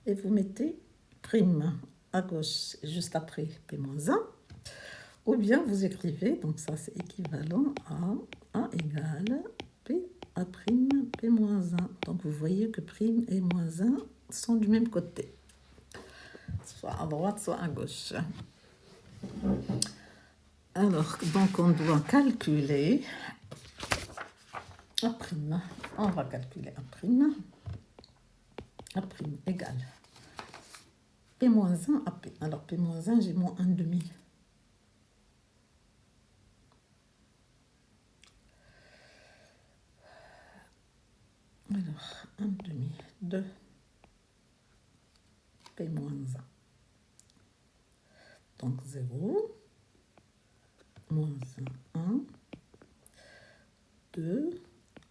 Speaker 1: Et vous mettez prime à gauche juste après P moins 1. Ou bien vous écrivez, donc ça c'est équivalent à A égale P A prime P moins 1. Donc vous voyez que prime et moins 1 sont du même côté. Soit à droite, soit à gauche. Alors, donc on doit calculer A prime. On va calculer A prime. A prime égale P moins 1 à P. Alors P moins 1, j'ai moins 1 demi. Alors, 1 demi, 2, P moins 1. Donc 0, moins 1, 1, 2,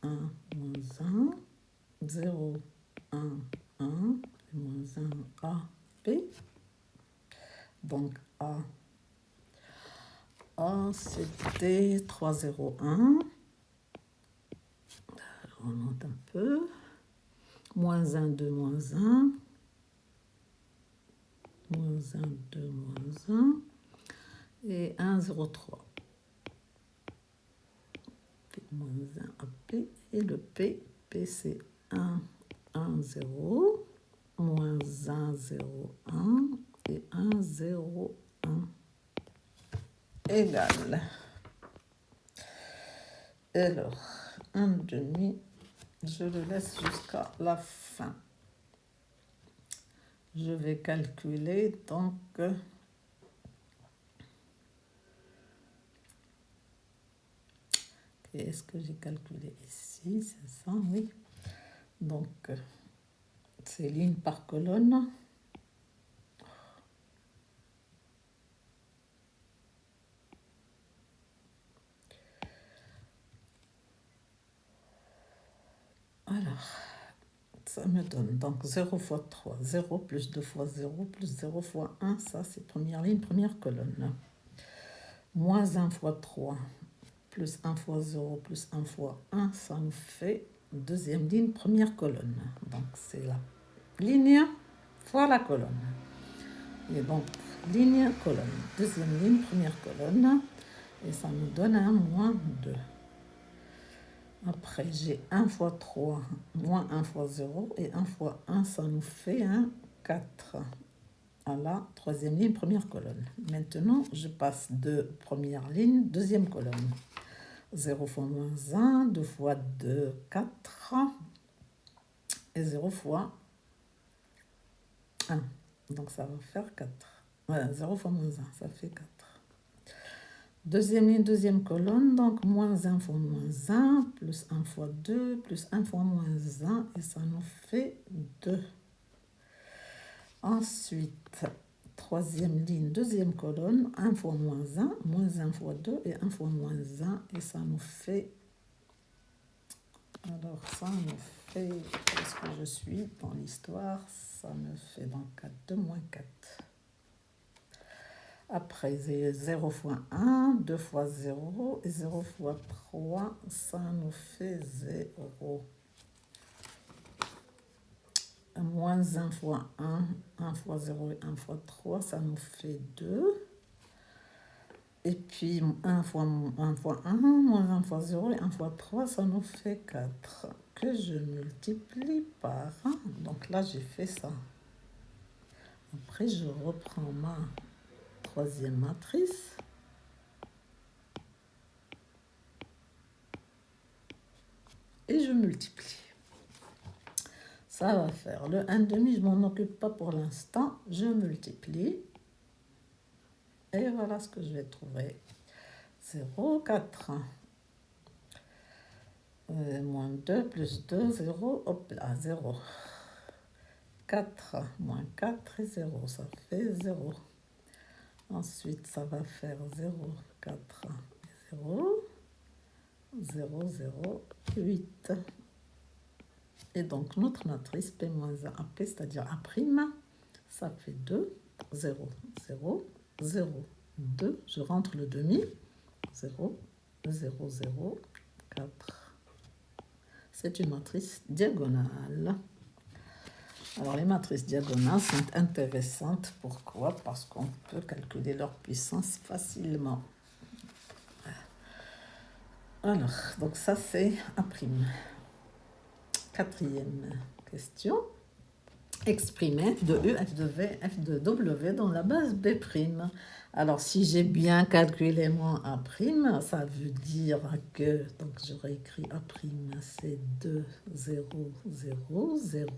Speaker 1: 1, moins 1, 0, 1, 1, moins 1, A, P. Donc A, c'était 3, 0, 1. Alors on monte un peu. Moins 1, 2, moins 1. Moins 1, 2, moins 1. Et 1, 0, 3. P moins 1 à P. Et le P, P c'est 1, 1, 0. Moins 1, 0, 1. Et 1, 0, 1. Égal. Alors, 1 demi, je le laisse jusqu'à la fin. Je vais calculer donc qu'est-ce que j'ai calculé ici, c'est ça, oui. Donc, c'est ligne par colonne. Alors, ça me donne donc 0 fois 3, 0 plus 2 fois 0 plus 0 fois 1, ça c'est première ligne, première colonne. Moins 1 fois 3, plus 1 fois 0, plus 1 fois 1, ça nous fait deuxième ligne, première colonne. Donc c'est la ligne fois la colonne. Et donc, ligne, colonne. Deuxième ligne, première colonne. Et ça nous donne un moins 2. Après, j'ai 1 fois 3, moins 1 fois 0. Et 1 fois 1, ça nous fait un 4. À la troisième ligne, première colonne. Maintenant, je passe de première ligne, deuxième colonne. 0 fois moins 1, 2 fois 2, 4. Et 0 fois 1. Donc, ça va faire 4. Voilà, 0 fois moins 1, ça fait 4. Deuxième ligne, deuxième colonne, donc moins 1 fois moins 1, plus 1 fois 2, plus 1 fois moins 1, et ça nous fait 2. Ensuite, troisième ligne, deuxième colonne, 1 fois moins 1 fois 2, et 1 fois moins 1, et ça nous fait... Alors, ça me fait... Est-ce que je suis dans l'histoire? Ça me fait donc 4, 2 moins 4. Après, 0 fois 1, 2 fois 0, et 0 fois 3, ça nous fait 0. Moins 1 fois 1, 1 fois 0 et 1 fois 3, ça nous fait 2. Et puis 1 fois 1, moins 1 fois 0 et 1 fois 3, ça nous fait 4. Que je multiplie par 1. Donc là, j'ai fait ça. Après, je reprends ma troisième matrice. Et je multiplie. Ça va faire le 1 demi, je ne m'en occupe pas pour l'instant. Je multiplie. Et voilà ce que je vais trouver. 0, 4. Moins 2 plus 2, 0. Hop là, 0. 4 moins 4 et 0. Ça fait 0. Ensuite, ça va faire 0, 4 et 0, 0, 0, 8. Et donc, notre matrice P-1 AP, c'est-à-dire A', ça fait 2, 0, 0, 0, 2. Je rentre le demi. 0, 0, 0, 4. C'est une matrice diagonale. Alors, les matrices diagonales sont intéressantes. Pourquoi? Parce qu'on peut calculer leur puissance facilement. Alors, donc ça, c'est A'. Quatrième question. Exprimer f de U, f de V, f de W dans la base B'. Alors, si j'ai bien calculé mon A', ça veut dire que, donc j'aurais écrit A', c'est 2, 0, 0, 0,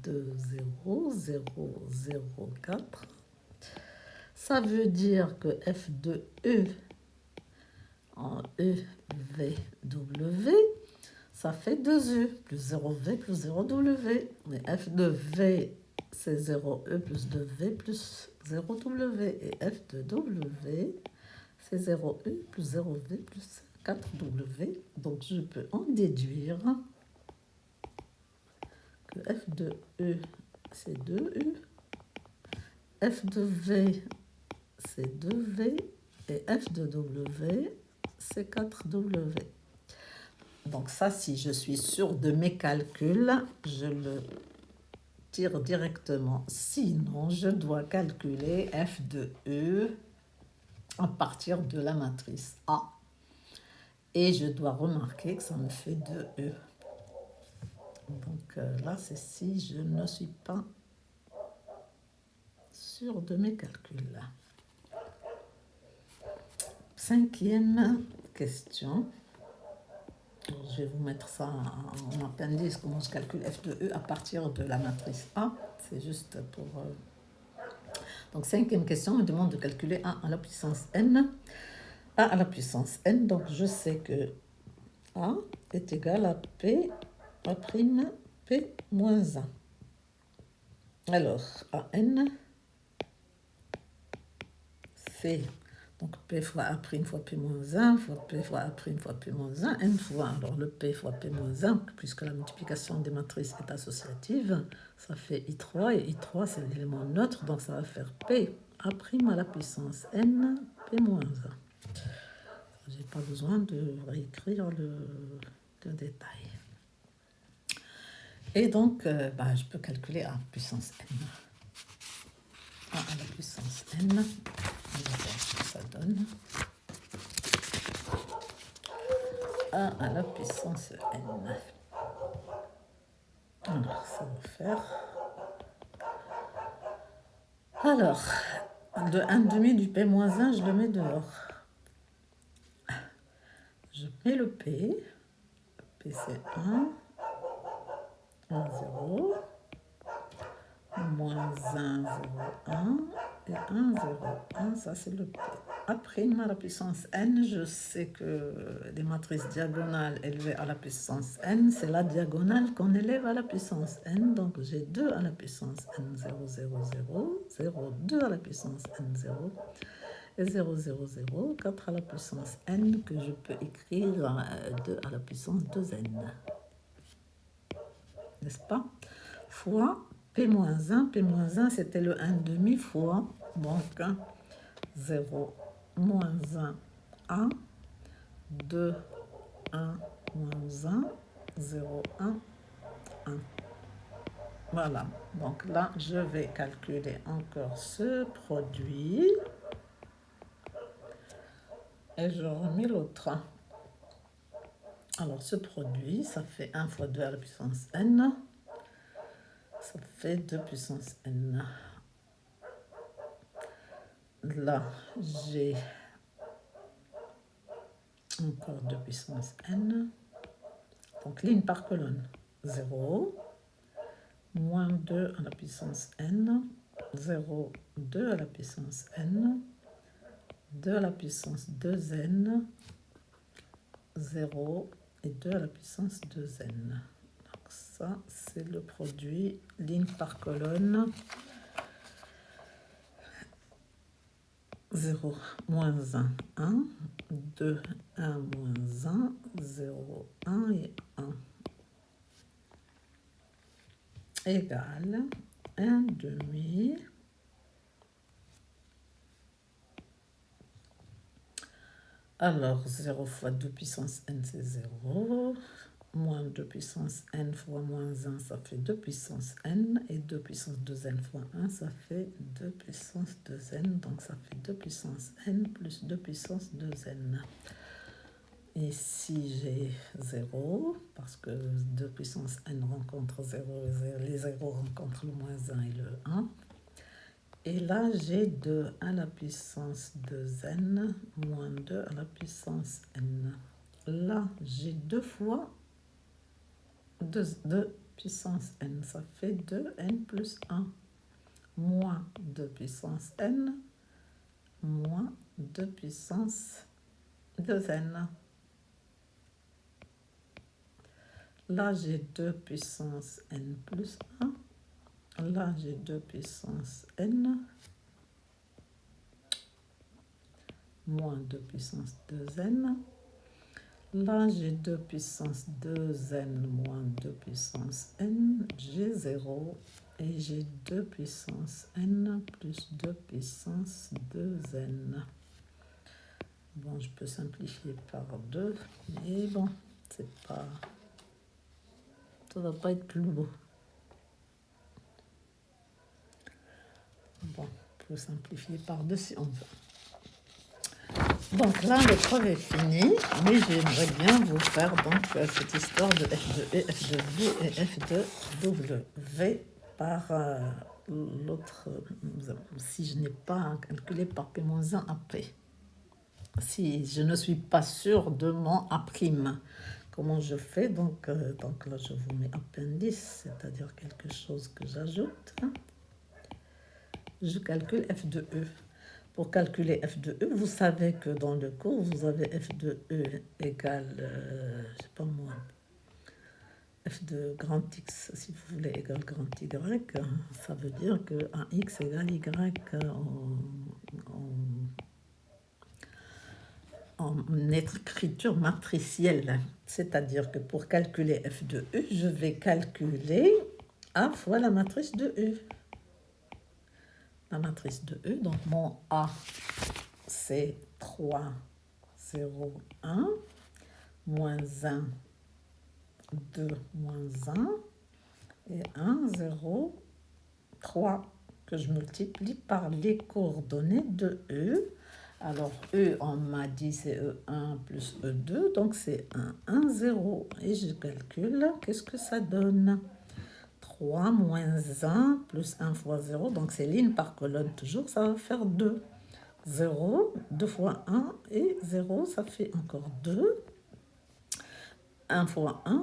Speaker 1: 2, 0, 0, 0, 4. Ça veut dire que f de E en E, V, W, ça fait 2U plus 0V plus 0W. Et f de V, c'est 0E plus 2V plus 0W. Et f de W, c'est 0E plus 0V plus 4W. Donc, je peux en déduire que f de E, c'est 2U. F de V, c'est 2V. Et f de W, c'est 4W. Donc ça, si je suis sûre de mes calculs, je le tire directement. Sinon, je dois calculer f de E à partir de la matrice A. Et je dois remarquer que ça me fait 2E. Donc là, c'est si je ne suis pas sûre de mes calculs. Cinquième question. Je vais vous mettre ça en appendice, comment je calcule f de E à partir de la matrice A. C'est juste pour... Donc, cinquième question, on me demande de calculer A à la puissance n. A à la puissance n, donc je sais que A est égal à P, A', P moins 1. Alors, AN, c'est... Donc, P fois A' fois P moins 1, fois P fois A' fois P moins 1, N fois, alors le P fois P moins 1, puisque la multiplication des matrices est associative, ça fait I3, et I3 c'est l'élément neutre, donc ça va faire P A' à la puissance N, P moins 1. Je n'ai pas besoin de réécrire le détail. Et donc, je peux calculer A puissance N. A à la puissance N, ça donne A à la puissance N. Alors, ça va faire... Alors, de 1,5 du P-1, je le mets dehors. Je mets le P. P, c'est 1, 1, 0, moins 1, 0, 1, et 1, 0, 1, ça c'est le P. Après, à la puissance n, je sais que les matrices diagonales élevées à la puissance n, c'est la diagonale qu'on élève à la puissance n. Donc, j'ai 2 à la puissance n, 0, 0, 0, 0, 2 à la puissance n, 0, et 0, 0, 0, 4 à la puissance n, que je peux écrire 2 à la puissance 2n. N'est-ce pas? Fois P-1. P-1, c'était le 1,5 fois, donc 0, moins 1, 1, 2, 1, moins 1, 0, 1, 1. Voilà, donc là, je vais calculer encore ce produit. Et je remets l'autre. Alors, ce produit, ça fait 1 fois 2 à la puissance n. Ça fait 2 puissance n. Là, j'ai encore 2 puissance n. Donc, ligne par colonne. 0, moins 2 à la puissance n, 0, 2 à la puissance n, 2 à la puissance 2n, 0 et 2 à la puissance 2n. Donc ça, c'est le produit ligne par colonne. 0, moins 1, 1, 2, 1, moins 1, 0, 1 et 1. Égale 1 demi. Alors, 0 fois 2 puissance n, c'est 0. Moins 2 puissance n fois moins 1, ça fait 2 puissance n. Et 2 puissance 2n fois 1, ça fait 2 puissance 2n. Donc, ça fait 2 puissance n plus 2 puissance 2n. Ici, j'ai 0, parce que 2 puissance n rencontre 0, les 0 rencontrent le moins 1 et le 1. Et là, j'ai 2 à la puissance 2n moins 2 à la puissance n. Là, j'ai 2 fois 2 puissance n. Ça fait 2n plus 1 moins 2 puissance n moins 2 puissance 2n. Là, j'ai 2 puissance n plus 1. Là, j'ai 2 puissance n moins 2 puissance 2n. Là, j'ai 2 puissance 2n moins 2 puissance n. J'ai 0. Et j'ai 2 puissance n plus 2 puissance 2n. Bon, je peux simplifier par 2. Mais bon, c'est pas... ça va pas être plus beau. Bon, on peut simplifier par 2 si on veut. Donc là, l'épreuve est finie, mais j'aimerais bien vous faire donc cette histoire de f de e, f de v et f de w par l'autre, si je n'ai pas calculé par P-1 après. Si je ne suis pas sûre de mon A'. Comment je fais donc là, je vous mets appendice, c'est-à-dire quelque chose que j'ajoute. Je calcule f de e. Pour calculer f de e, vous savez que dans le cours, vous avez f de e égale, je sais pas moi, f de grand x, si vous voulez, égale grand y. Ça veut dire que un x égale y en écriture matricielle. C'est-à-dire que pour calculer f de e, je vais calculer a fois la matrice de e. La matrice de E, donc mon A, c'est 3, 0, 1, moins 1, 2, moins 1, et 1, 0, 3, que je multiplie par les coordonnées de E. Alors, E, on m'a dit, c'est E1 plus E2, donc c'est 1, 1, 0. Et je calcule, qu'est-ce que ça donne ? 3 moins 1 plus 1 fois 0, donc c'est ligne par colonne toujours, ça va faire 2. 0, 2 fois 1 et 0, ça fait encore 2. 1 fois 1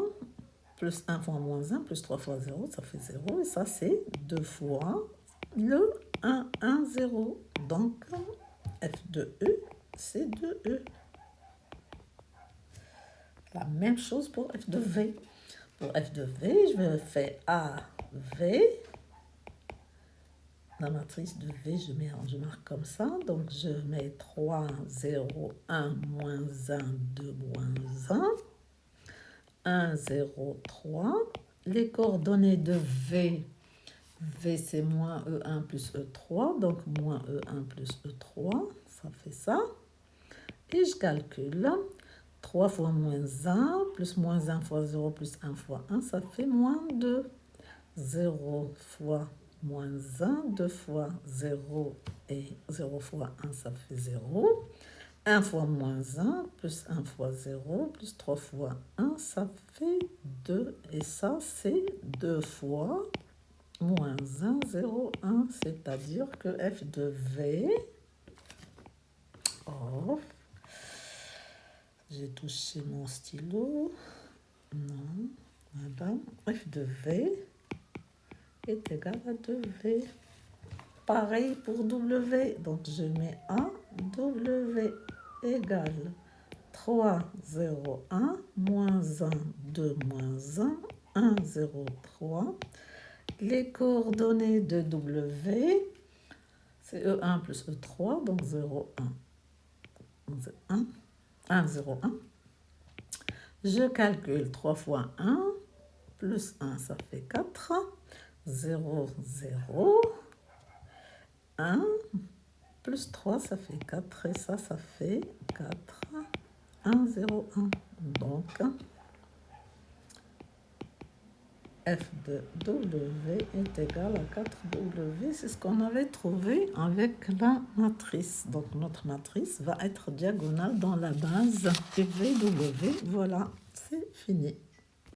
Speaker 1: plus 1 fois moins 1 plus 3 fois 0, ça fait 0. Et ça, c'est 2 fois le 1, 1, 0. Donc, f de E, c'est 2E. La même chose pour f de V. Pour f de V, je vais faire AV. La matrice de V, je marque comme ça. Donc, je mets 3, 0, 1, moins 1, 2, moins 1. 1, 0, 3. Les coordonnées de V. V, c'est moins E1 plus E3. Donc, moins E1 plus E3. Ça fait ça. Et je calcule. 3 fois moins 1, plus moins 1 fois 0, plus 1 fois 1, ça fait moins 2. 0 fois moins 1, 2 fois 0 et 0 fois 1, ça fait 0. 1 fois moins 1, plus 1 fois 0, plus 3 fois 1, ça fait 2. Et ça, c'est 2 fois moins 1, 0, 1. C'est-à-dire que f de V... Oh, j'ai touché mon stylo. Non. Voilà. F de V est égal à 2V. Pareil pour W. Donc, je mets A, W égale 3, 0, 1, moins 1, 2, moins 1, 1, 0, 3. Les coordonnées de W, c'est E1 plus E3, donc 0, 1. 1. 1, 0, 1. Je calcule 3 fois 1, plus 1, ça fait 4. 0, 0. 1, plus 3, ça fait 4. Et ça fait 4. 1, 0, 1. Donc, f de W est égal à 4W. C'est ce qu'on avait trouvé avec la matrice. Donc, notre matrice va être diagonale dans la base VW. Voilà, c'est fini.